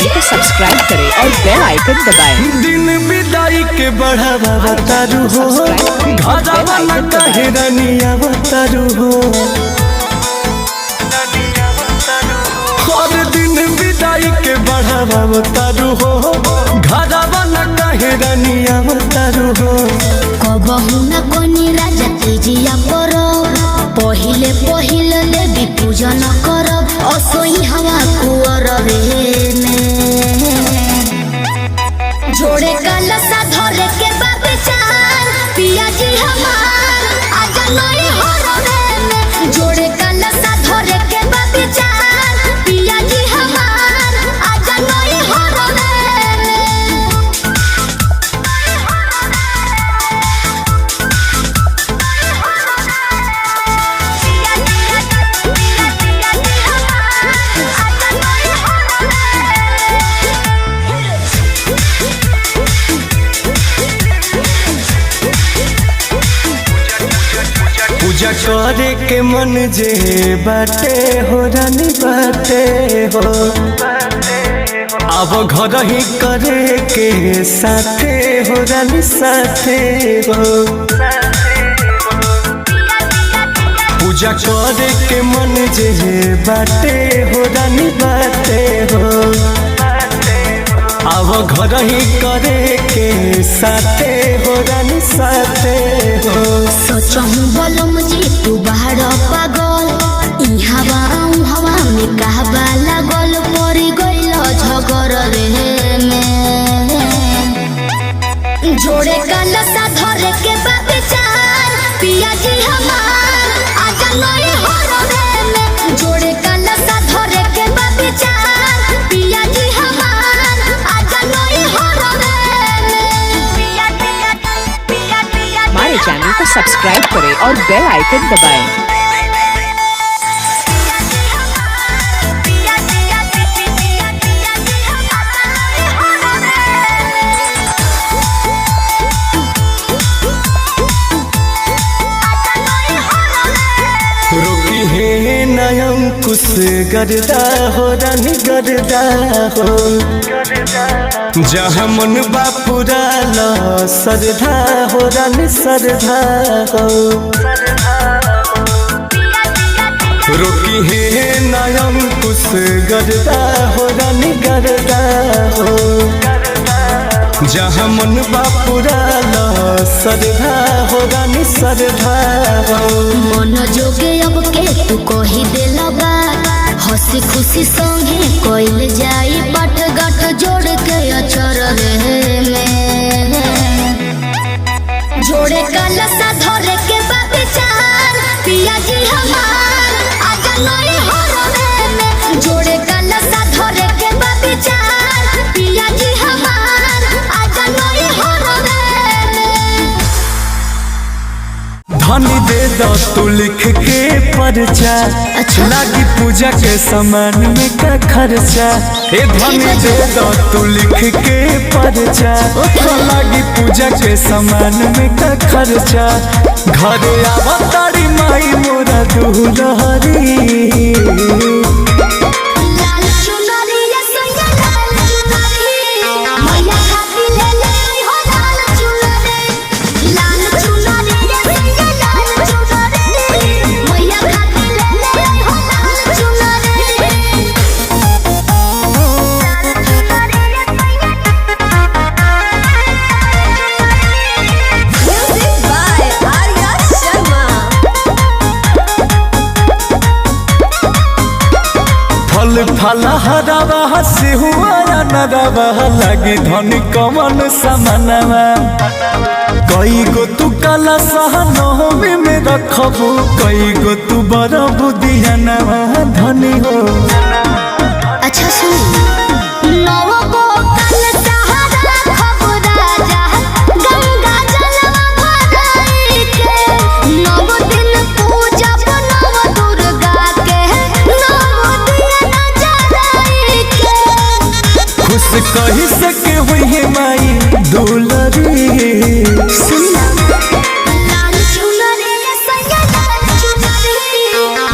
Channel को subscribe करें और बेल आइकन दबाएं। दिन विदाई के बढ़ावा बतारू हो, घरवा न कहे रनिया बतारू हो। हर दिन विदाई के बढ़ावा बतारू हो, घरवा न कहे रनिया बतारू हो। कबहू न कोनी राजा तेजिया करब, पहिले पहिले देवी पूजन करब, असोई हवा कुअरवे में जोड़े कलसा धरे के बाबेचार पिया जी हमार आजा नई हरवे में। जोड़े कलसा धरे के बाबेचार पिया जी हमार आजा नई हरवे में। पूजा करे के मन जे बाटे हो रानी बाटे हो, अब घर ही करे के साथे हो रानी साथे हो। पूजा करे के मन जे बाटे हो रानी बाटे हो, अब घर ही करे के साथे हो रानी साथे हो। सोचहूँ बलम जी तू बाहर पागल, हवा में कहबा लागल पड़ी गइल झगड़ रे में। जोड़े कलसा धरे के बाबेचार पिया जी हमार आजा नई हरवे में। जोड़े कलसा धरे के बाबेचार पिया जी हमार आजा नई हरवे में। हमारे चैनल को सब्सक्राइब करें और बेल आइकन दबाएं। रोकी है नयम कुछ गर्दा हो रानी गर्दा हो, जहाँ मन बापुरा ला सरधा हो रानी सरधा हो। रोकी है नयम कुछ गर्दा हो रानी गर्दा हो, जहाँ मन बापुरा ला सरधा हो रानी सरधा हो। मन जोगे अब के तू कही दिल बात, हंसी खुशी संगे कोइल जाई बाट गाठ जोड़ के अचर रे में। जोड़े कलसा धरे के बाबेचार पिया जी हमार आजा नई हरवे में। जोड़े कलसा धरे के बाबेचार पिया जी हमार आजा नई हरवे में। धनी दे दो तू लिख के पर्चा, लागी पूजा के सामान में का खर्चा। ए धनी दे दो तू लिख के पर्चा, लागी पूजा के सामान में का खर्चा। घरे आवतारी माई मोरा दुलहरी, लाल चुनरी सैया लाल चुनरी, मैया खातिर ले ले आई हो लाल चुनरी। लाल चुनरी सैया लाल चुनरी, मैया खातिर ले ले आई हो लाल चुनरी। लाल चुनरी म्यूजिक बाय आर्या शर्मा। फल फल हरावा से हुआ नरवा, लगी धनी कमन समानवा। कई गो तू काला सहनोमी में रखबू, कई गो तू बड़ बुधियानवा धनी हो। अच्छा सुन नव को कल सहारा खब राजा, गंगा जलवा भराई के। नव दिन पूजा नव दुर्गा के, नव दिया जलाई के। खुश कही सके हुई है माई दुलरी। लाल चुनरी सैया लाल चुनरी,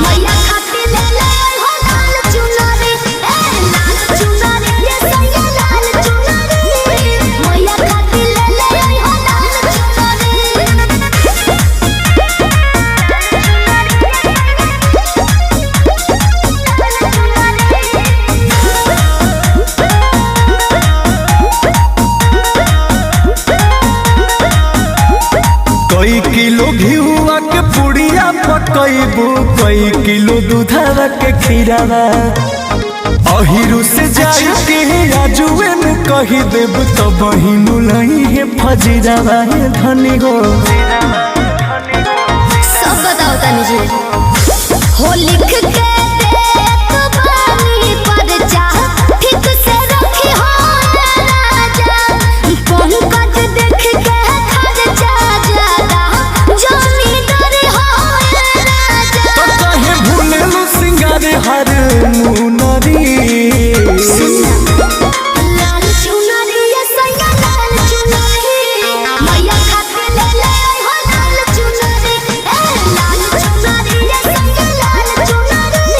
मैया खातिर ले ले आई हो लाल चुनरी। के खीरावा अहिरू से जाई के आजुए में कही देब तो बहिनु नहीं है फजीरावा धनी गो सब बताओ तनी जी हो लिख के देत बानी परचा ठीक से रखी हो राजा पंकज देख के खर्चा ज्यादा जानी डरे हो राजा तो कहे भूलेलु सिंगार हर मुनरी लाल चुनरी सैया लाल चुनरी मैया खातिर ले ले हो लाल चुनरी लाल चुनरी सैया लाल चुनरी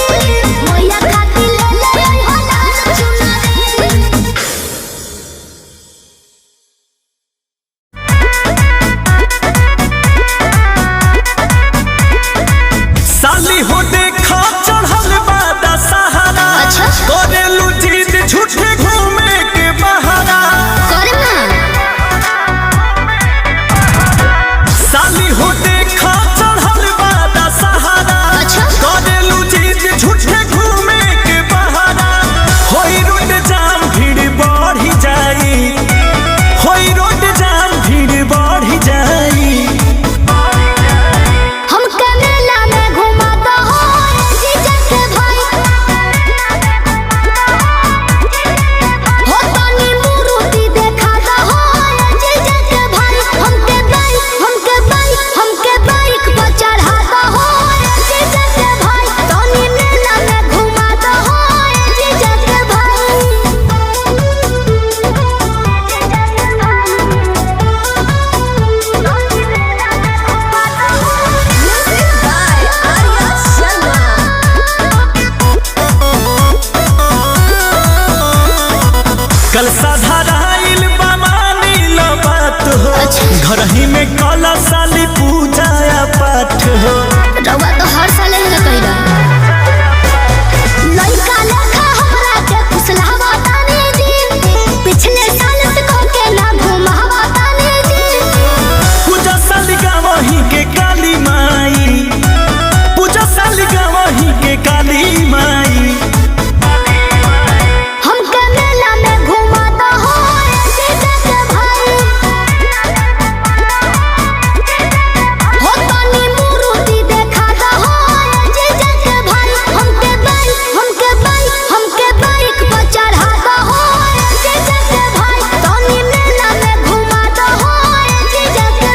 मैया खातिर ले ले हो लाल चुनरी। साली हो देखा चढ़ल बादा सहारा अच्छा करेलू जीत झूठे घूमे के बहारा करे ना साली हो देखा चढ़ल बादा सहारा अच्छा करेलू जीत झूठे घूमे के बहारा होई रोड जाम भीड़ बढ़ी जाई होई रोड जाम भीड़ बढ़ी जाई हम मेला में घुमाता हो जीजा के भाई हो तनी मूर्ति देखाता हो जीजा के भाई हमके बाइक पर चढ़ाता हो जीजा के भाई तनी मेला में घुमाता हो जीजा के कल साधाराइल बमानी लो बात हो अच्छा। घर ही में कला साली पूजा या पाठ हो रउआ तो हर साल ही कहिला लइका लेखा हमरा के फुसलावा तानी जी पिछले साल से को के ना घुमावा तानी जी पूजा साली गावही के काली माई पूजा साली गावही के काली माई हमके मेला में घुमाता हो जीजा के भाई हो तनी मूर्ति देखाता हो जीजा के भाई हमके बाइक पर चढ़ाता हो जीजा के भाई तनी मेला में घुमाता हो जीजा के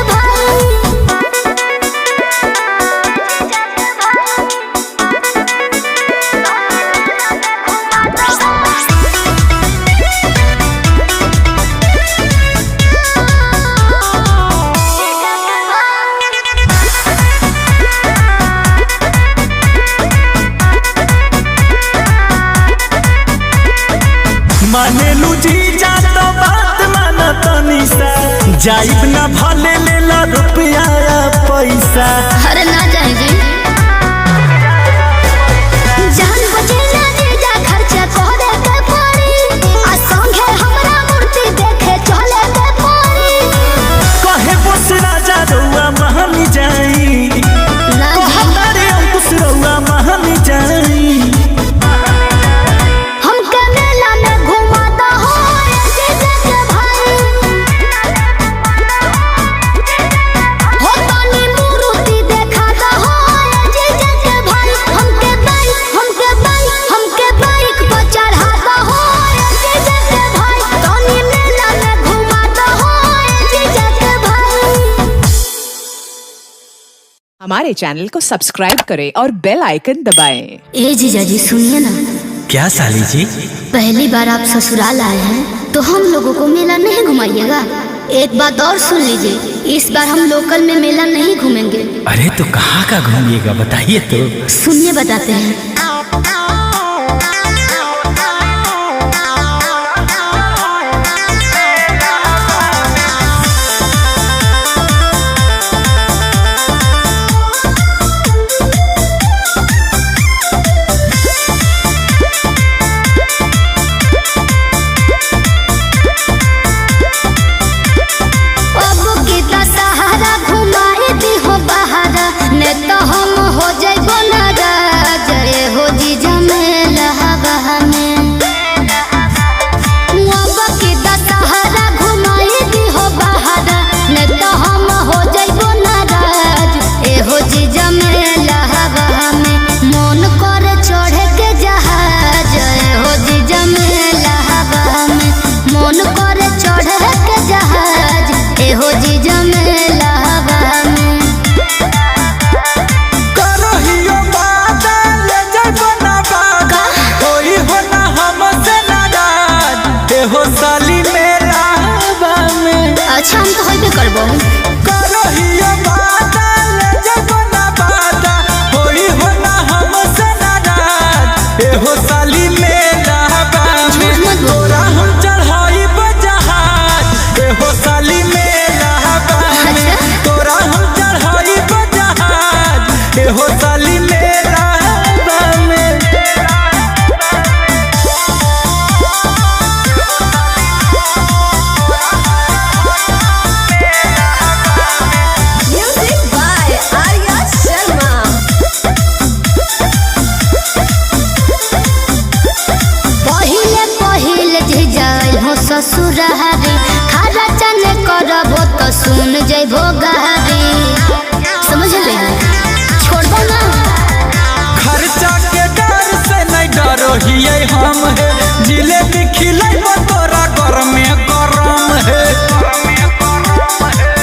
मानेलू जीजा तो बात माना तनी सा जाइब ना भले लेला रुपया या पैसा अरे ना जाए जी जान बचे ना जीजा खर्चा करे के पड़ी आ संगे हमरा मूर्ति देखे चले के पड़ी कहे बोस राजा रउआ महानी जाई ना हमारे अंकुश रउआ महानी जाई हमके मेला में घुमाता हो जीजा के भाई हो तनी मूर्ति देखाता हो जीजा के भाई हमके बाइक पर चढ़ाता हो जीजा के भाई तनी मेला में घुमाता हो जीजा के भाई। हमारे चैनल को सब्सक्राइब करें और बेल आइकन दबाएं। ए जीजा जी सुनिए ना क्या साली जी पहली बार आप ससुराल आए हैं तो हम लोगों को मेला नहीं घुमाइएगा। एक बात और सुन लीजिए इस बार हम लोकल में मेला नहीं घूमेंगे। अरे तो कहाँ का घूमिएगा बताइए तो सुनिए बताते हैं। तो हम हो जाइबो नाराज हो साली मेरा में। अच्छा हम तो होइबे करबो। करहिया बादा ले जब ना बादा होई हो ना हमसे नाराज। ए हो साली मेरा में तोरा हम चढ़ाई बजहाज। ए हो साली मेरा में तोरा हम चढ़ाई बजहाज। ए हो साली मेरा में। Music by Arya Sharma. पहिले पहिले जे जाइल हो ससुरारी खाजा चने करबो तो सुन जइबो गहरी। समझ ले छोड़बो ना। खर्चा के डर से नहीं डरो हिये हम है। जिलेबी खिलाइबो तोरा घर में गरम है।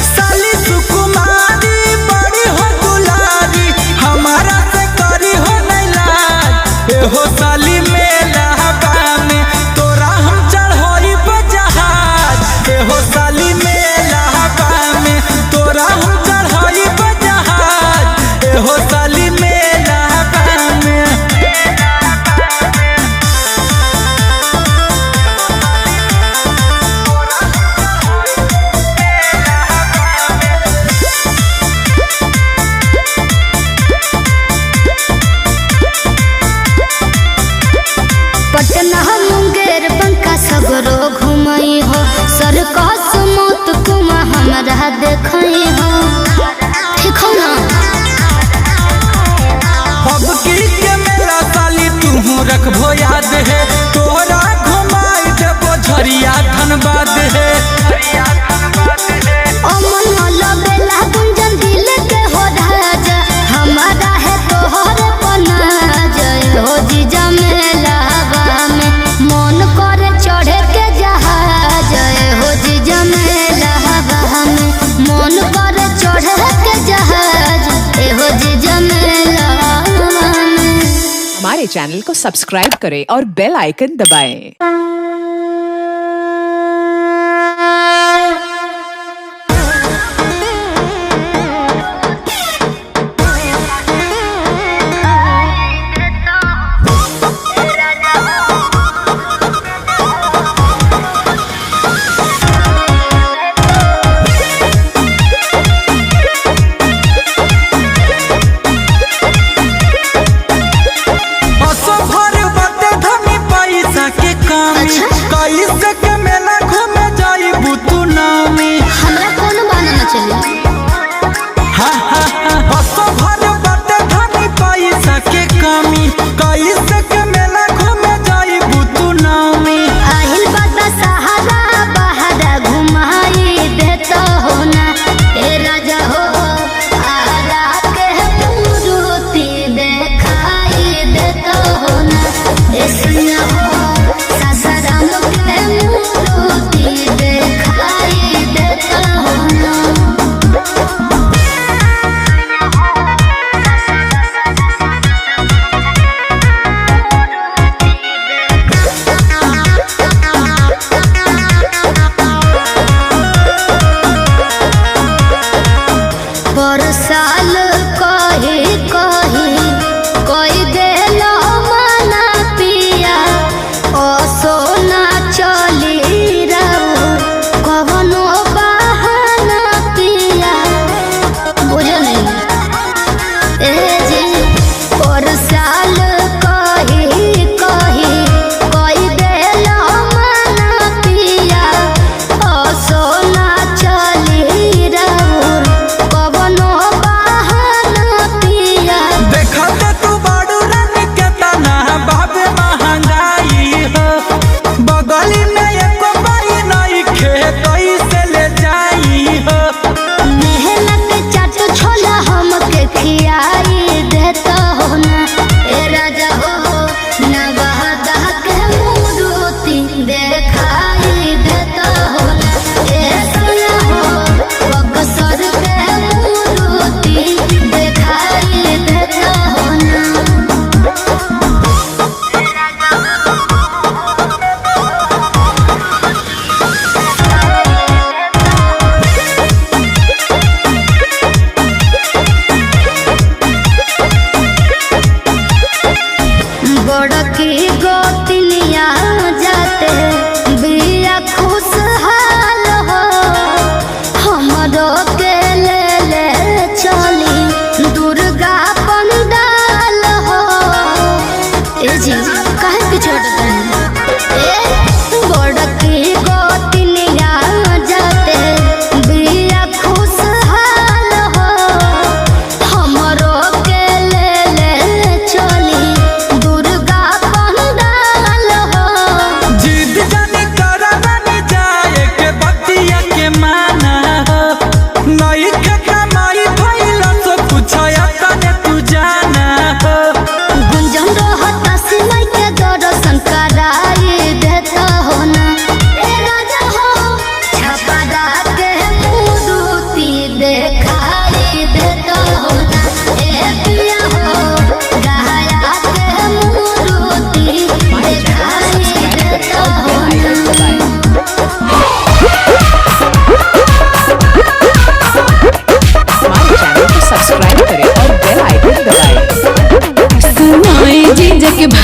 साली सुकुमारी बड़ी हो दुलारी हमारा से करी हो नहीं लाज। ए हो साली मेला में तोरा हम चढ़ोई बजहाज। ए हो साली मेला में तोरा हम चढ़ोई बजहाज। ए हो साली मेला में। पटना मुंगेर बंका सगरो घुमई हो सरकस मौत कुआ हमरा देखई हो। ठीक हो ना। अब की के मेरा साली तू रखबो याद है। तोरा घुमाई देबो झरिया धनबाद है। अमन लगेला गुंजन दिल के हो राजा हमारा है तोहर पना जय हो जीजा मेला में मन करे चढ़े के जहाज। जय हो जीजा मेला में मन करे चढ़े के जहाज। ए हो जीजा मेला में। हमारे चैनल को सब्सक्राइब करें और बेल आइकन दबाएं। असो भर बाटे धनी पैसा के कमी।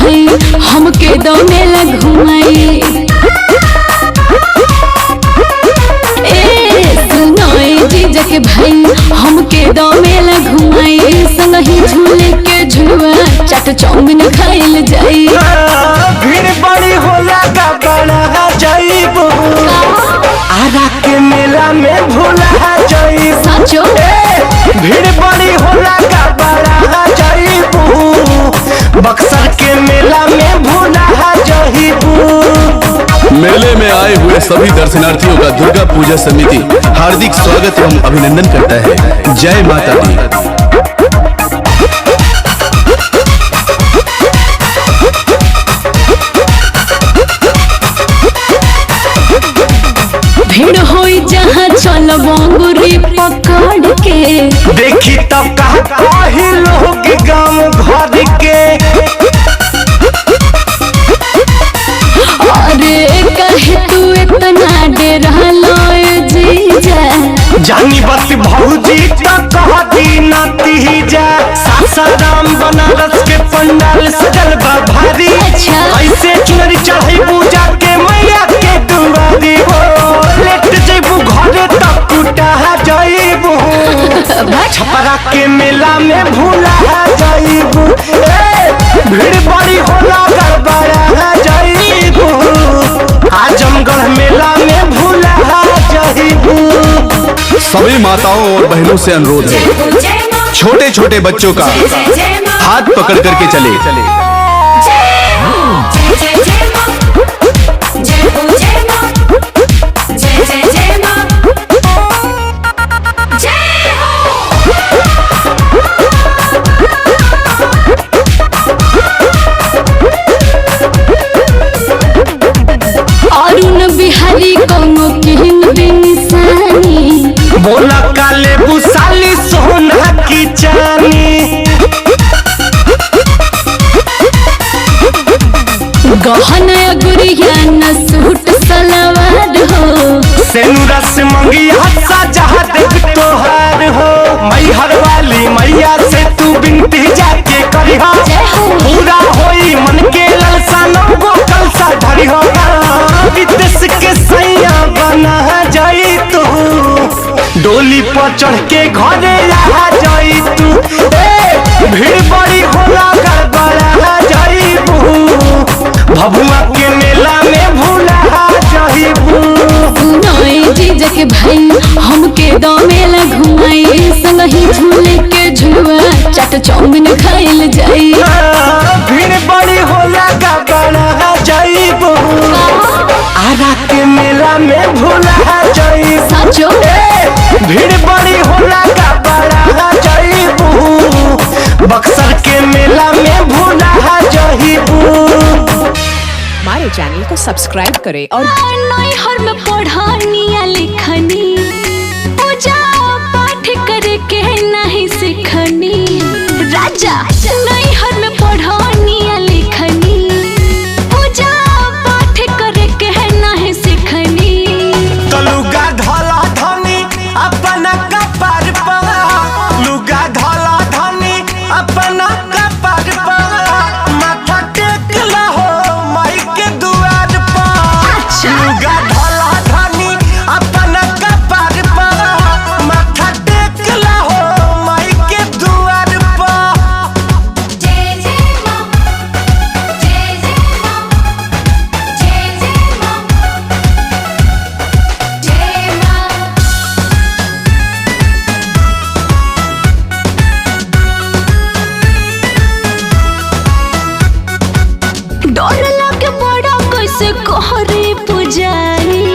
भाई हमके दो मेला घुमाई। जीजा के भाई हमके दो मेला घुमाई, संगही झूले के झुलवा चाट चाउमीन खाइल जाई। भीड़ बड़ी होला का बड़ा जाइबो, आरा के मेला में भूला जाई। साचो भीड़ बड़ी होला का बड़ा जाइबो, बक्सर के मेला में भूला जाइबो। मेले में आए हुए सभी दर्शनार्थियों का दुर्गा पूजा समिति हार्दिक स्वागत एवं अभिनंदन करता है। जय माता दी। भीड़ होई जहाँ चल बंगुरी पकड़ के, देखी तब कही लोग गाँव घर के। अरे कहे तू इतना डरलो जीजा, जानी बस भौजी तक कहती नाती जा। सासाराम बनारस के पंडाल सजल बा भारी, ऐसे चुनरी चढ़ाई पूजा के मैया के दुआरी हो। लेट जइबू घरे तक टूटा जाइबू, छपरा के मेला में भूला जाइबू। भीड़ बड़ी होला गड़बड़ा जाइबू, आजमगढ़ मेला में भूला जाइबू। सभी माताओं और बहनों से अनुरोध है, छोटे छोटे बच्चों का हाथ पकड़ करके चले। अरुण बिहारी कौनो किन बिनसानी, बोला काले बुसाली सोना की चानी। गहना गुड़िया न सूट सलवार हो, सेनुरा से मंगी हंसा जहाँ देख तोहार हो। मैहर वाली मैया से तू बिनती जाके करिहा, पूरा होई मन के ललसा नौगो कलसा धरी हो। विदेश के सैया बना जाई तू, डोली पर चढ़ के घरे आ जाई तू। भीड़ बड़ी होला गड़बड़ा जाइबू, भभुआ के मेला में भूला जाइबू। जीजा के भाई हमके दो मेला घुमाई, संगही झूले के झुलवा चाट चाउमीन खाइल जाई। भीड़ बड़ी होला का बड़ा जाइबू, आरा के मेला में भूला जाई। साचो भीड़ बड़ी होला का बड़ा जाइबू, बक्सर के मेला में भूला जाइबू। हमारे चैनल को सब्सक्राइब करें और हर में पढ़ानिया लिखनी, पूजा पाठ करे के नहीं सीखनी। राजा नहीं हर में पढ़ानिया लिखनी, पूजा पाठ करे के नहीं सीखनी। लुगा धला धनी अपना कपार पर, लुगा धला धनी अपना कपार पर, माथा टेक लहो माई के दुआर पर। लुगा धला धनी अपना कपार पर, माथा टेक लहो माई के दुआर पर। जय जय मां, जय जय मां, जय जय मां, जय मां। डर लगे बड़ा कैसे कहरे पुजारी,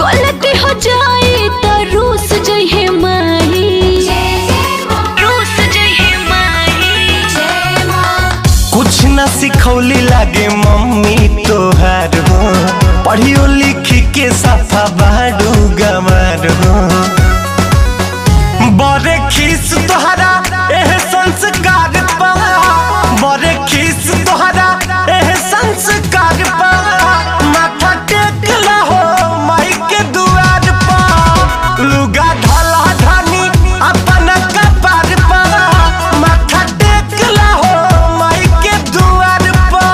गलती हो जाए तो रूस जइहे माई। रूस जइहे माई। कुछ न सिखौली लागे मम्मी तोहार हो, पढ़ियो लिखी के सफा बाडू गमार हो। बड़े खीस तोहरा एह संस्कार पा, बड़े खीस तोहरा एह संस्कार पा, माथा टेक लहो माई के दुआर पा। लुगा ढला धनी अपना कपार पा, माथा टेक लहो माई के दुआर पा।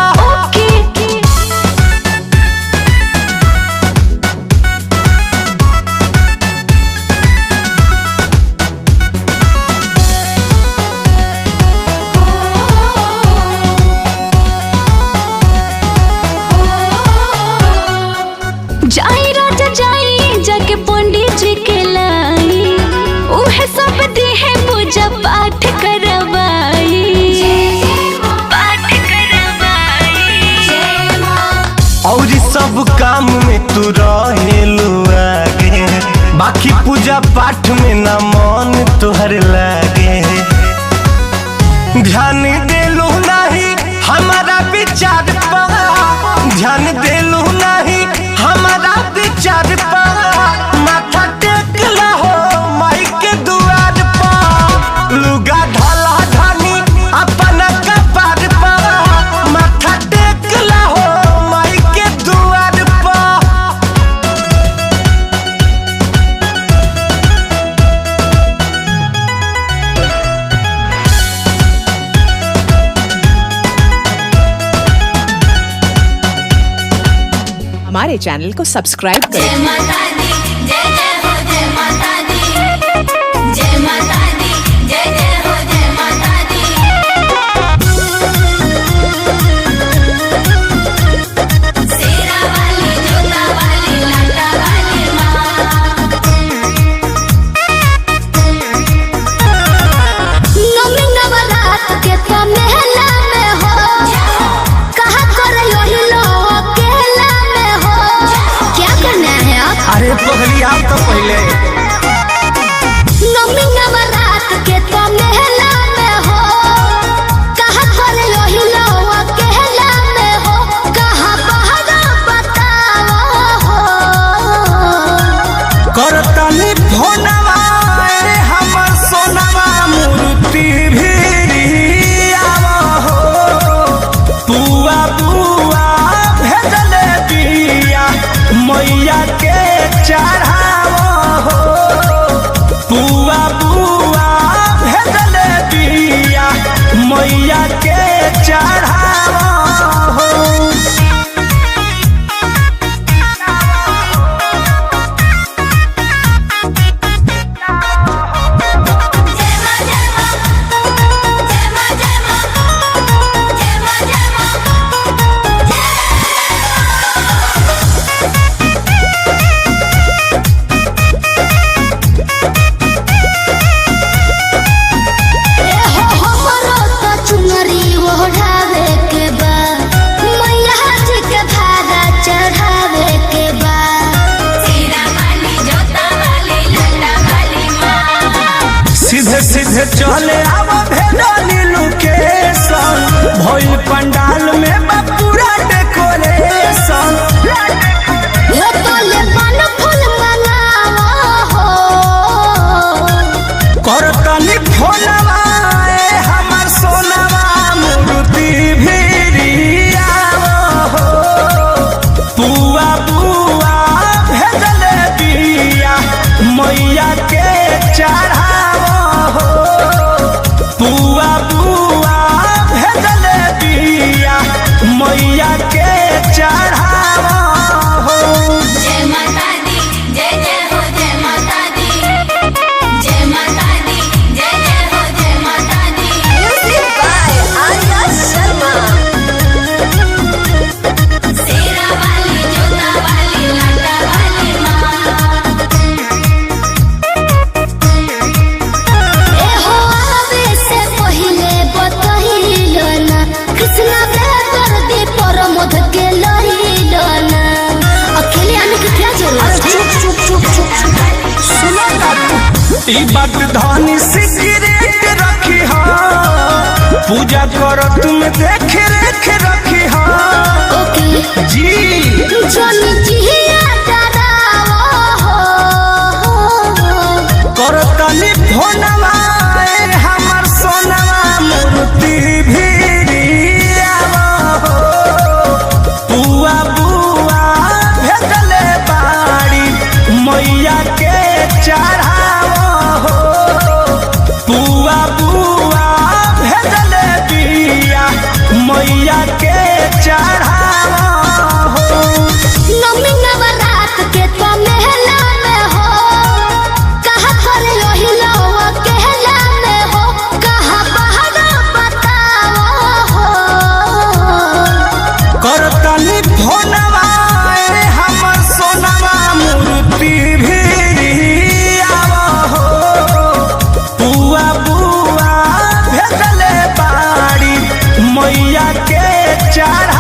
जाई राजा जाई जाके पंडित जी के लाई उहे सब देहे पूजा पाठ करवाई और सब काम में तू रहेलू आगे, बाकी पूजा पाठ में ना मन तुहर लागे। ध्यान देलू नहीं हमारा विचार पर, ध्यान देलू नहीं हमारा विचार पर। माथा टेकला हो माई के दुआर पर, लुगा ढाला ढानी अपना कपार पर। माथा टेकला हो माई के दुआर पर। हमारे चैनल को सब्सक्राइब करें। जय माता दी जय जय हो जय माता दी, जय माता दी जय जय हो जय माता दी। शेरा वाली जोता वाली लाटा वाली माँ। नवमी नवरात के तो मेला में हो, कहा कर यही लोग केला में हो। क्या करना है आप? अरे पगली आप तो पहले नवमी नवरात के तो मेला में हो, कहा कर यही लोग केला में हो। कहा बहाना बताओ हो। करतनी फोनवा रे हमर सोनवा मूर्ति भी आवा हो। बुआ बुआ भेजले दिया मैया के चढ़ावा हो। बुआ बुआ भेजले दिया मैया के चढ़ावा हो। हमरो तो चुनरी ओढ़ावे के बा, मैया जी के भाड़ा चढ़ावे के बा। शेरा वाली जोता वाली लाटा वाली माँ। सीधे सीधे चले आवा भेजली लोकेशन, भइल पंडाल में बा पूरा डेकोरेशन। यो तोले पान फूल मंगावा हो। करतनी फोनवा ए हमर सोनवा मूर्ति भी आवा हो। बुआ बुआ भेजले दिया मैया के चढ़ावा हो। बुआ बुआ भेजले दिया मैया के चढ़ावा हो। जय माता दी जय जय हो जय माता दी, जय माता दी जय जय हो जय माता दी। Music by Arya Sharma. शेरा वाली जोता वाली लाटा वाली माँ। ए हो आवे से पहिले बतहिलो ना, कृष्णा बेगर दी परमोध के लहिलो ना। अकेले आने की क्या जरूरत है? चुप चुप चुप चुप। सुनो बाबू, ई बात धनी सिगरेट रखी हा, पूजा करो तुम देख रेख रखी हा। ओके जी जन जिया डरावो हो। करो तनी फोनवा ए हमर सोनवा मूर्ति भी आवा हो। बुआ बुआ भेजले बाड़ी मैया के चढ़ावा हो। बुआ बुआ भेजले दिया मैया के चढ़ावा हो। विचार